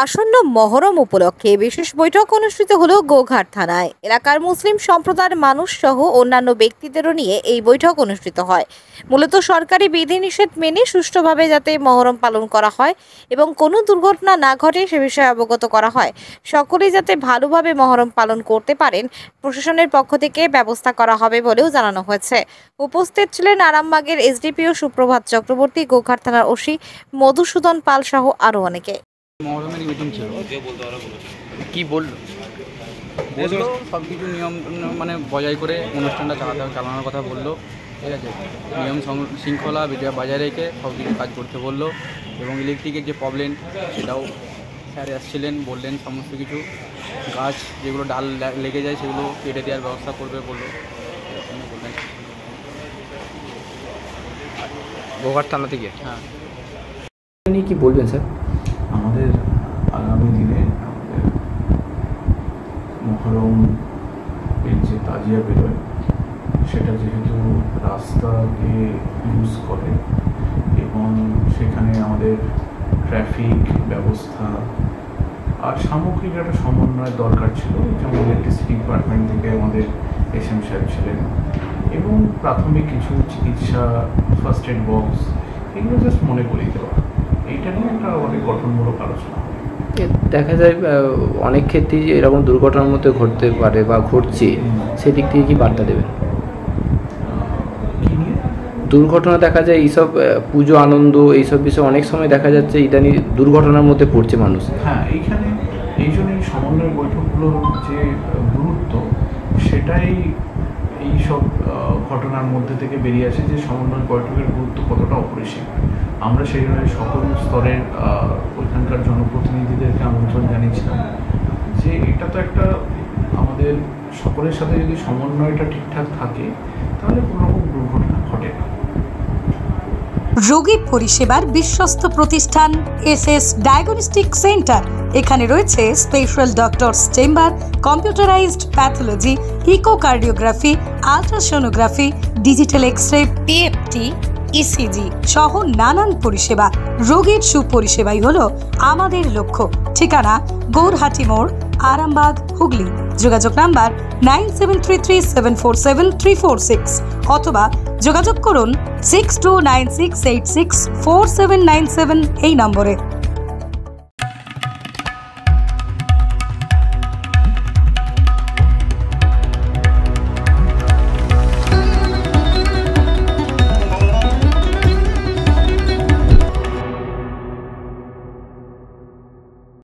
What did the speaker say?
আসন্ন মহরম উপলক্ষে বিশেষ বৈঠক অনুষ্ঠিত হলো গোঘাট থানায়। এলাকার মুসলিম সম্প্রদায়ের মানুষ সহ অন্যান্য ব্যক্তিদেরও নিয়ে এই বৈঠক অনুষ্ঠিত হয়। মূলত সরকারি বিধিনিষেধ মেনে সুষ্ঠুভাবে যাতে মহরম পালন করা হয় এবং কোনো দুর্ঘটনা না ঘটে সে বিষয়ে অবগত করা হয়। সকলেই যাতে ভালোভাবে মহরম পালন করতে পারেন প্রশাসনের পক্ষ থেকে ব্যবস্থা করা হবে বলেও জানানো হয়েছে। উপস্থিত ছিলেন আরামবাগের এসডিপিও সুপ্রভাত চক্রবর্তী, গোঘাট থানার ওসি মধুসূদন পাল সহ আরও অনেকে। মহরমের মিটিং ছিল, কি বললো সব কিছু নিয়ম মানে বজায় করে অনুষ্ঠানটা চালানোর কথা বললো। ঠিক আছে, নিয়ম শৃঙ্খলা বজায় রেখে সব কিছু কাজ করতে বললো এবং ইলেকট্রিকের যে প্রবলেম সেটাও স্যার আসছিলেন, বললেন সমস্ত কিছু গাছ যেগুলো ডাল লেগে যায় সেগুলো কেটে দেওয়ার ব্যবস্থা করবে বললো। বললেন গোঘাট থানা থেকে। হ্যাঁ, কি বলবেন স্যার? আমাদের আগামী দিনে আমাদের মহরম যে তাজিয়া বেরোয় সেটা যেহেতু রাস্তাকে ইউজ করে এবং সেখানে আমাদের ট্রাফিক ব্যবস্থা আর সামগ্রিক একটা সমন্বয় দরকার ছিল, যেমন ইলেকট্রিসিটি ডিপার্টমেন্ট থেকে আমাদের এসএম সাহেব ছিলেন এবং প্রাথমিক কিছু চিকিৎসা, ফার্স্ট এড বক্স, এগুলো জাস্ট মনে করিয়ে দেওয়া। এইটা নিয়ে একটা অনেক গঠনমূলক আলোচনা হবে। দেখা যায় অনেক ক্ষেত্রেই এরকম দুর্ঘটনার মধ্যে ঘটতে পারে বা ঘটছে, সেদিক থেকে কি বার্তা দেবেন? কী নিয়ে দুর্ঘটনা দেখা যায় এইসব পুজো আনন্দ এইসব বিষয়ে অনেক সময় দেখা যাচ্ছে ইদানিং দুর্ঘটনার মধ্যে পড়ছে মানুষ। হ্যাঁ, এইখানে এই জন্যই সমন্বয় বৈঠকগুলোর যে গুরুত্ব সেটাই এইসব ঘটনার মধ্যে থেকে বেরিয়ে আসে যে সমন্বয় বৈঠকের গুরুত্ব কতটা অপরিসীম। আমরা সেই জন্য সকল স্তরের ওইখানকার জনপ্রতিনিধিদেরকে আমন্ত্রণ জানিয়েছিলাম যে এটা তো একটা আমাদের সকলের সাথে যদি সমন্বয়টা ঠিকঠাক থাকে তাহলে কোনো রকম দুর্ঘটনা ঘটে না। রোগী পরিষেবার বিশ্বস্ত প্রতিষ্ঠান এসএস ডায়াগনস্টিক সেন্টার। এখানে রয়েছে special doctors chamber, computerised pathology, echocardiography, ultrasonography, digital X ray, PFT, ECG সহ নানান পরিষেবা। রোগীর সুপরিষেবাই হলো আমাদের লক্ষ্য। ঠিকানা গৌরহাটি মোড়, আরামবাগ, হুগলি। যোগাযোগ নাম্বার 9733747346 অথবা যোগাযোগ করুন 6296864797 এই নম্বরে।